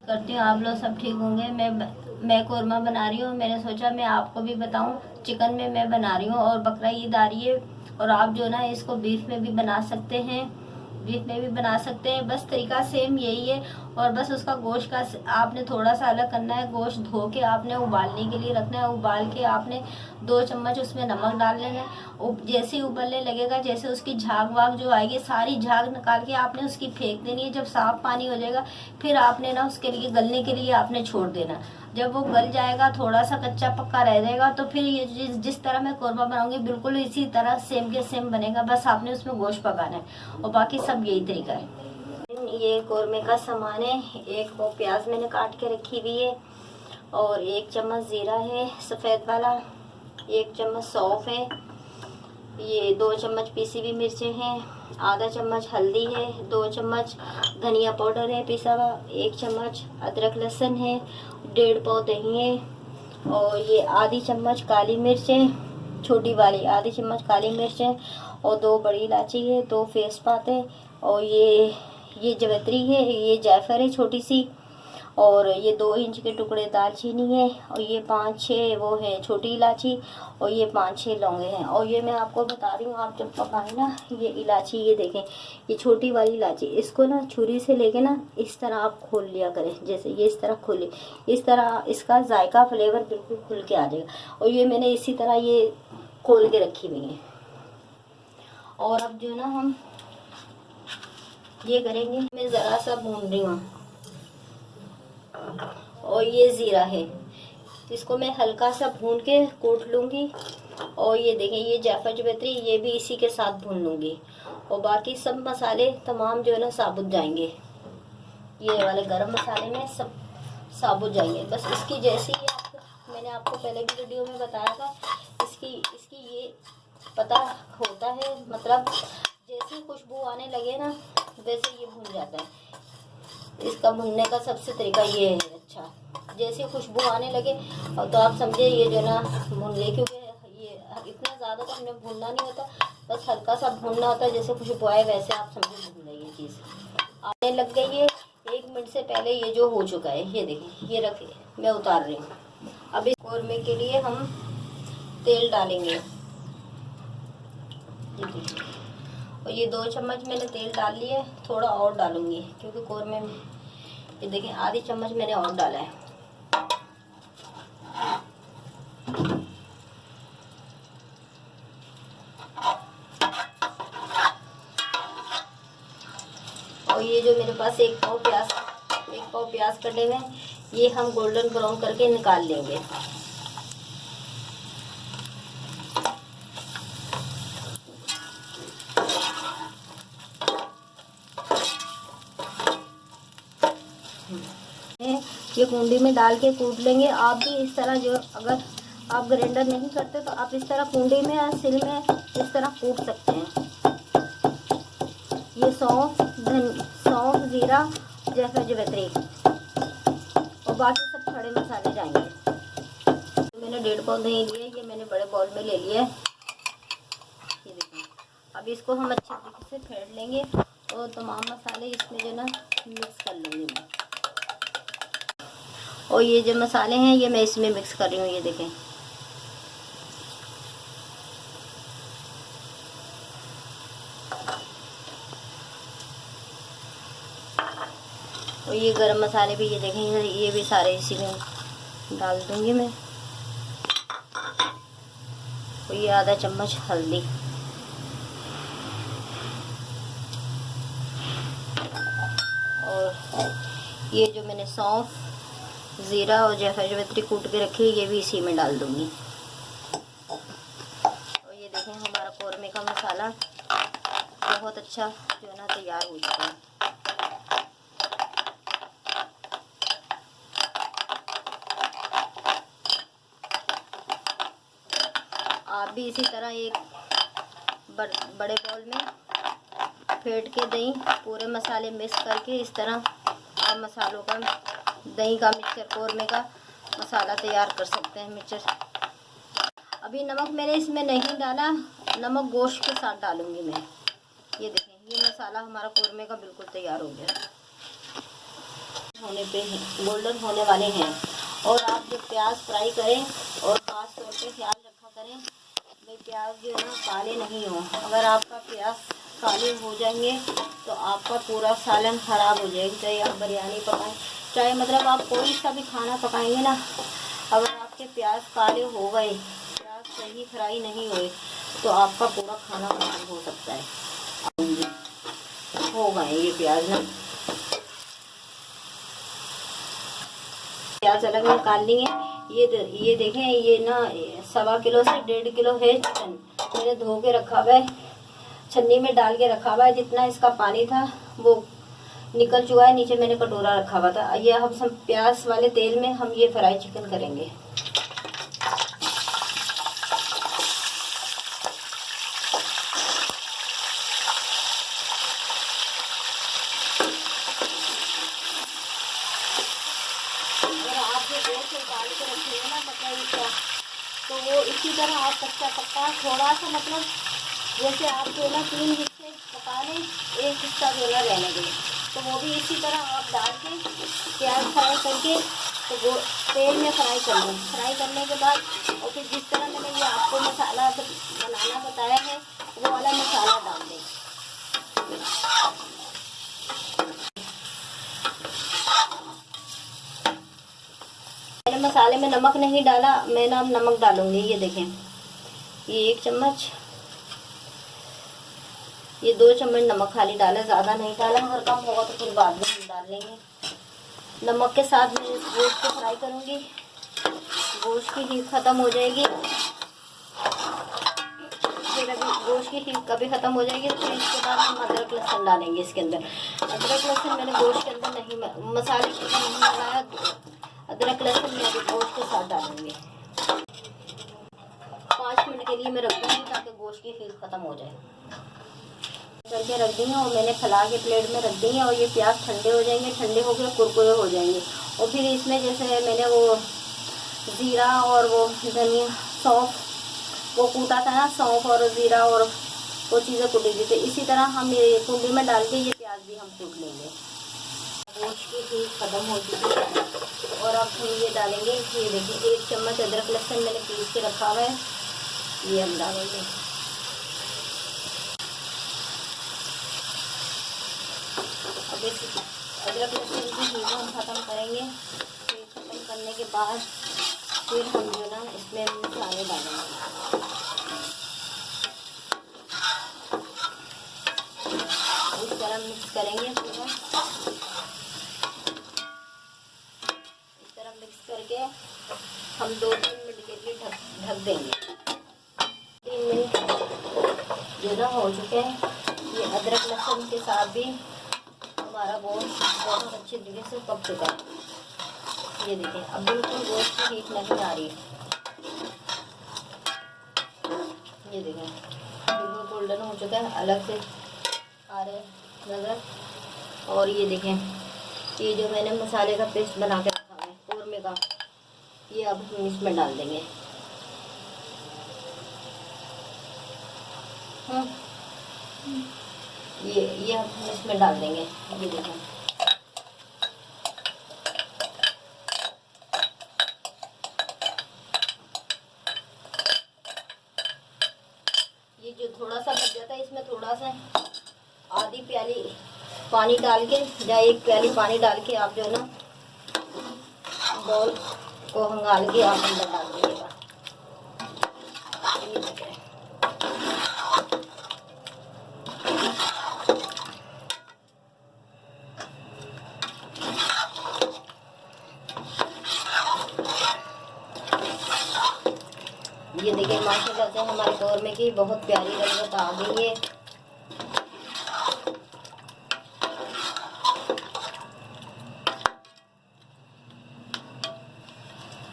करती हूँ। आप लोग सब ठीक होंगे। मैं कोरमा बना रही हूँ। मैंने सोचा मैं आपको भी बताऊँ। चिकन में मैं बना रही हूँ और बकरा ईद आ रही है, और आप जो ना इसको बीफ में भी बना सकते हैं, बीफ में भी बना सकते हैं। बस तरीका सेम यही है। और बस उसका गोश्त का आपने थोड़ा सा अलग करना है। गोश्त धो के आपने उबालने के लिए रखना है। उबाल के आपने 2 चम्मच उसमें नमक डाल लेना है। जैसे ही उबलने लगेगा, जैसे उसकी झाग वाग जो आएगी, सारी झाग निकाल के आपने उसकी फेंक देनी है। जब साफ पानी हो जाएगा, फिर आपने ना उसके लिए गलने के लिए आपने छोड़ देना। जब वो गल जाएगा, थोड़ा सा कच्चा पक्का रह जाएगा, तो फिर ये जिस तरह मैं कोरमा बनाऊंगी बिल्कुल इसी तरह सेम के सेम बनेगा। बस आपने उसमें गोश्त पकाना है और बाकी सब यही तरीका है। ये कोरमे का सामान है। एक वो प्याज मैंने काट के रखी हुई है, और 1 चम्मच ज़ीरा है सफ़ेद वाला, 1 चम्मच सौंफ है, ये 2 चम्मच पीसी हुई मिर्चें हैं, आधा चम्मच हल्दी है, 2 चम्मच धनिया पाउडर है पिसा हुआ, 1 चम्मच अदरक लहसुन है, 1.5 पाव दही है, और ये आधी चम्मच काली मिर्च है, छोटी वाली आधी चम्मच काली मिर्च है, और 2 बड़ी इलायची है, 2 तेजपात है, और ये जवित्री है, ये जायफल है छोटी सी, और ये 2 इंच के टुकड़े दालचीनी है, और ये 5-6 वो है छोटी इलायची, और ये 5-6 लौंगे हैं। और ये मैं आपको बता रही हूँ, आप जब पकाएं ना ये इलायची, ये देखें ये छोटी वाली इलायची, इसको ना छुरी से लेके ना इस तरह आप खोल लिया करें। जैसे ये इस तरह खोले, इस तरह इसका जायका फ्लेवर बिल्कुल खुल के आ जाएगा। और ये मैंने इसी तरह ये खोल के रखी हुई है। और अब जो ना हम ये करेंगे, मैं ज़रा सा भून रही हूँ, और ये ज़ीरा है, इसको मैं हल्का सा भून के कूट लूँगी। और ये देखें ये जायफल जवित्री, ये भी इसी के साथ भून लूँगी। और बाकी सब मसाले तमाम जो है ना साबुत जाएंगे, ये वाले गरम मसाले में सब साबुत जाएंगे। बस इसकी जैसी मैंने आपको पहले भी वीडियो में बताया था, इसकी ये पता होता है, मतलब जैसे खुशबू आने लगे ना वैसे ये भून जाता है। इसका भुनने का सबसे तरीका ये है। अच्छा, जैसे खुशबू आने लगे तो आप समझे ये जो ना भून गई, क्योंकि ये इतना ज़्यादा तो हमने भूनना नहीं होता, बस हल्का सा भूनना होता है। जैसे खुशबू आए वैसे आप समझे भून गई ये चीज़ आने लग गई है। 1 मिनट से पहले ये जो हो चुका है, ये देखिए ये रखे मैं उतार रही हूँ। अब इस कोरमे के लिए हम तेल डालेंगे, और ये 2 चम्मच मैंने तेल डाल लिए, थोड़ा और डालूंगी क्योंकि कोरमे में ये देखिए आधी चम्मच मैंने और डाला है। और ये जो मेरे पास 1 पाव प्याज कटे हुए हैं, ये हम गोल्डन ब्राउन करके निकाल लेंगे। ये कुंडी में डाल के कूट लेंगे। आप भी इस तरह, जो अगर आप ग्राइंडर नहीं करते तो आप इस तरह कुंडी में या सिल में इस तरह कूट सकते हैं। ये सौंफ, ज़ीरा, जायफल जवित्री और बाकी सब खड़े मसाले जाएंगे। तो मैंने 1.5 पाव दही लिए, ये मैंने बड़े बाउल में ले लिया है। ये देखिए, अब इसको हम अच्छे तरीके से फेंट लेंगे और तमाम मसाले इसमें जो ना मिक्स कर लूँगी मैं। और ये जो मसाले हैं ये मैं इसमें मिक्स कर रही हूँ, ये देखें। और ये गरम मसाले भी ये देखें, ये भी सारे इसी में डाल दूँगी मैं। और ये आधा चम्मच हल्दी, और ये जो मैंने सौंफ, ज़ीरा और जायफल जवित्री कूट के रखी है ये भी इसी में डाल दूँगी। और ये देखें हमारा कोरमे का मसाला बहुत अच्छा जो है ना तैयार हो चुका है। आप भी इसी तरह एक बड़े बाउल में फेंट के दही पूरे मसाले मिक्स करके इस तरह आप मसालों का, दही का मिक्सचर, कोरमे का मसाला तैयार कर सकते हैं। मिक्सचर अभी नमक मैंने इसमें नहीं डाला, नमक गोश्त के साथ डालूंगी मैं। ये देखें ये मसाला हमारा कोरमे का बिल्कुल तैयार हो गया। होने पे हैं, गोल्डन होने वाले हैं। और आप जब प्याज फ्राई करें और खास तौर पे ख्याल रखा करें भाई प्याज जो है ना काले नहीं हो। अगर आपका प्याज काले हो जाएंगे तो आपका पूरा सालन ख़राब हो जाएगा। चाहे आप बिरयानी पकाएं, चाहे मतलब आप कोई सा भी खाना पकाएंगे ना, अगर आपके प्याज काले हो गए, प्याज सही फ्राई नहीं हुए, तो आपका पूरा खाना खराब हो सकता है। हो गए ये प्याज ना, प्याज अलग निकाल लिए। ये देखें, ये ना 1.25 किलो से 1.5 किलो है चिकन। मैंने धो के रखा हुआ है, छन्नी में डाल के रखा हुआ है। जितना इसका पानी था वो निकल चुका है, नीचे मैंने कटोरा रखा हुआ था। ये हम सब प्याज वाले तेल में हम ये फ्राई चिकन करेंगे। डाल के रखेंगे ना मतलब इसका, तो वो इसी तरह आप कच्चा पक्का थोड़ा सा मतलब जैसे आप जो ना 3 हिस्से पका लें, 1 हिस्सा जो ना रहने दें, तो वो भी इसी तरह आप डाल के प्याज फ्राई करके तो वो तेल में फ्राई कर लें। फ्राई करने के बाद और फिर जिस तरह मैंने ये आपको मसाला बनाना बताया है वो वाला मसाला डाल दें। मैंने मसाले में नमक नहीं डाला, मैं ना अब नमक डालूंगी। ये देखें, ये 1 चम्मच, ये 2 चम्मच नमक खाली डाला, ज़्यादा नहीं डाला। अगर कम होगा तो फिर बाद में हम डाल लेंगे। नमक के साथ मैं इस गोश्त को फ्राई करूंगी। गोश्त की हीट ख़त्म हो जाएगी, फिर अभी गोश्त की हीट कभी ख़त्म हो जाएगी तो फिर इसके बाद हम अदरक लहसुन डालेंगे इसके अंदर। अदरक लहसुन मैंने गोश्त के अंदर नहीं, मसाले के अंदर नहीं लगाया। अदरक लहसुन मैं अभी गोश्त के साथ डालूंगी। 5 मिनट के लिए मैं रख दूँगी ताकि गोश्त की हीट ख़त्म हो जाए। करके रख दी हैं और मैंने फैला के प्लेट में रख दी हैं। और ये प्याज ठंडे हो जाएंगे, ठंडे होकर कुरकुरे हो जाएंगे। और फिर इसमें जैसे मैंने वो ज़ीरा और वो धनिया सौंफ वो कूटा था ना, सौंफ और ज़ीरा और वो चीज़ें कूटी थी, तो इसी तरह हम ये कुंडी में डाल के ये प्याज भी हम कूट लेंगे। गोश्त की हीट ख़त्म हो चुकी है और अब हम ये डालेंगे। ये देखिए 1 चम्मच अदरक लहसुन मैंने पीस के रखा हुआ है, ये हम डालेंगे। अब इस अदरक लहसुन की हीट हम ख़त्म करेंगे। हीट ख़त्म करने के बाद फिर हम जो ना इसमें मसाले डालेंगे। इस तरह मिक्स करेंगे पूरा, इस तरह मिक्स करके हम 2-3 मिनट के लिए ढक देंगे। 3 मिनट जो ना हो चुके हैं। ये अदरक लहसुन के साथ भी हमारा गोश्त बहुत अच्छी तरीके से पक चुका है। ये देखिए, अब बिल्कुल गोश्त की हीट नहीं आ रही है। ये देखें, बिल्कुल गोल्डन हो चुका है, अलग से आ रहे नज़र। और ये देखें, ये जो मैंने मसाले का पेस्ट बना के रखा है कौरमे का, ये अब हम इसमें डाल देंगे। ये हम इसमें डाल देंगे। ये देखें, ये जो थोड़ा सा बच जाता है इसमें थोड़ा सा आधी प्याली पानी डाल के या 1 प्याली पानी डाल के आप जो है ना बॉल को हंगाल के आप अंदर डाल दीजिएगा। ये देखिए, माशाल्लाह से हमारे कौरमे की बहुत प्यारी रंगत आ गई है।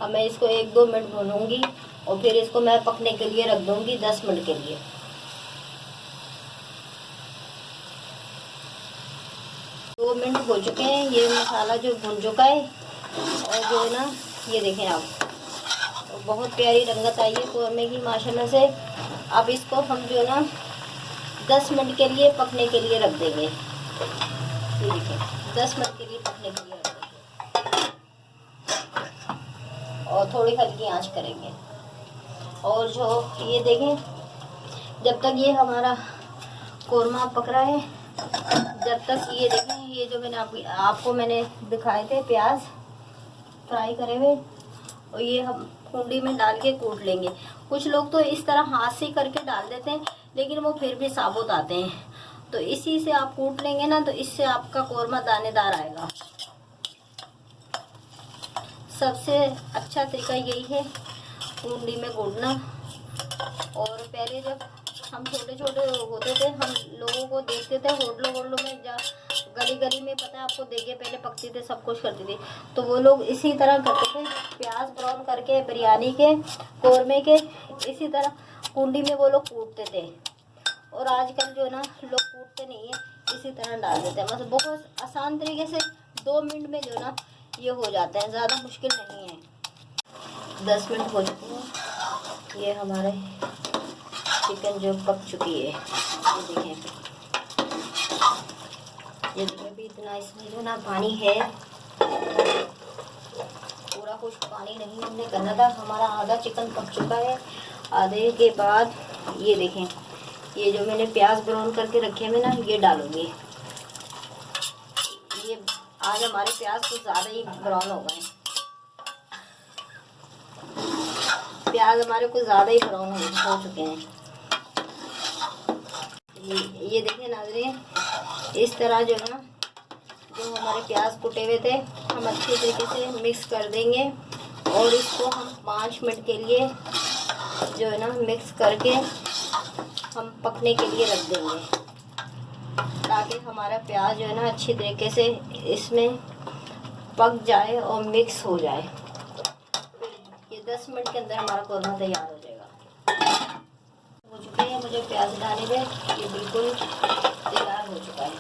अब मैं इसको 1-2 मिनट भूनूंगी और फिर इसको मैं पकने के लिए रख दूंगी 10 मिनट के लिए। 2 मिनट हो चुके हैं, ये मसाला जो भुन चुका है। और जो है ना, ये देखें आप, बहुत प्यारी रंगत आई है कौरमे की माशाल्लाह से। अब इसको हम जो है ना 10 मिनट के लिए पकने के लिए रख देंगे। ये देखें, 10 मिनट के लिए पकने के लिए रख देंगे। और थोड़ी हल्की आंच करेंगे। और जो ये देखें, जब तक ये हमारा कोरमा पक रहा है, जब तक ये देखें, ये जो मैंने आपको मैंने दिखाए थे प्याज फ्राई करे हुए, और ये हम कुंडी में डाल के कूट लेंगे। कुछ लोग तो इस तरह हाथ से करके डाल देते हैं, लेकिन वो फिर भी साबुत आते हैं। तो इसी से आप कूट लेंगे ना, तो इससे आपका कोरमा दानेदार आएगा। सबसे अच्छा तरीका यही है कुंडी में कूटना। और पहले जब हम छोटे छोटे होते थे, हम लोगों को देखते थे होटलों में, जा गली गली में, पता है आपको, देगे पहले पकते थे, सब कुछ करते थे। तो वो लोग इसी तरह करते थे, प्याज ब्राउन करके बिरयानी के, कोरमे के, इसी तरह कुंडी में वो लोग कूटते थे। और आजकल जो है ना, लोग कूटते नहीं है, इसी तरह डाल देते हैं। मतलब बहुत आसान तरीके से 2 मिनट में जो ना ये हो जाता है, ज़्यादा मुश्किल नहीं है। 10 मिनट हो चुके हैं, ये हमारे चिकन जो पक चुकी है। ये देखें अभी इतना इसमें जो ना पानी है, पूरा कुछ पानी नहीं हमने करना था। हमारा आधा चिकन पक चुका है। आधे के बाद ये देखें, ये जो मैंने प्याज ब्राउन करके रखे हैं ना, ये डालूंगी। ये आज हमारे प्याज कुछ ज़्यादा ही ब्राउन हो गए, प्याज हमारे कुछ ज़्यादा ही ब्राउन हो चुके हैं। ये देखें नाज़रीन, इस तरह जो है ना, जो हमारे प्याज कुटे हुए थे, हम अच्छी तरीके से मिक्स कर देंगे। और इसको हम 5 मिनट के लिए जो है ना मिक्स करके हम पकने के लिए रख देंगे, ताकि हमारा प्याज जो है ना अच्छी तरीके से इसमें पक जाए और मिक्स हो जाए। फिर ये 10 मिनट के अंदर हमारा कोरमा तैयार हो जाएगा। हो चुके हैं, मुझे प्याज डाले हुए ये बिल्कुल तैयार हो चुका है।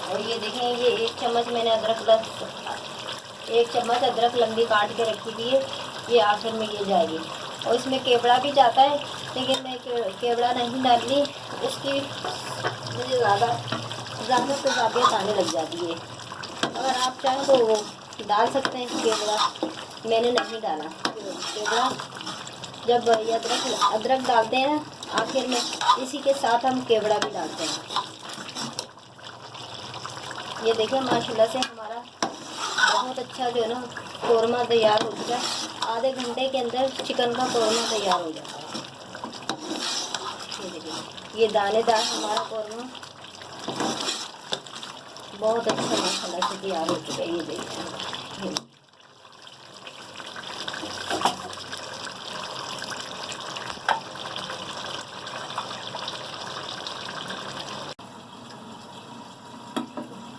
और ये देखें, ये 1 चम्मच मैंने एक चम्मच अदरक लंबी काट के रखी हुई है, ये आखिर में ये जाएगी। और इसमें केवड़ा भी जाता है, लेकिन मैं केवड़ा नहीं डालनी, इसकी मुझे ज़्यादा से ज़्यादा आने लग जाती है। अगर आप चाहें तो वो डाल सकते हैं केवड़ा, मैंने नहीं डाला केवड़ा। जब ये अदरक डालते हैं ना आखिर में, इसी के साथ हम केवड़ा भी डालते हैं। ये देखिए माशाल्लाह से हमारा बहुत अच्छा जो है ना कोरमा तैयार हो चुका है। आधे घंटे के अंदर चिकन का कोरमा तैयार हो जाता है। ये देखिए, ये दानेदार हमारा कोरमा बहुत अच्छा माशाल्लाह से तैयार हो चुका है। ये देखिए,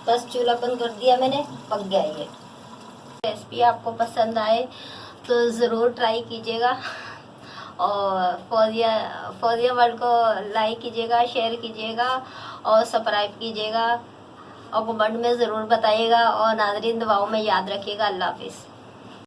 बस चूल्हा बंद कर दिया मैंने, पक गया ये। रेसिपी आपको पसंद आए तो ज़रूर ट्राई कीजिएगा, और फौजिया वर्ल्ड को लाइक कीजिएगा, शेयर कीजिएगा और सब्सक्राइब कीजिएगा, और कमेंट में ज़रूर बताइएगा। और नाज़रीन दुआओं में याद रखिएगा। अल्लाह हाफिज़।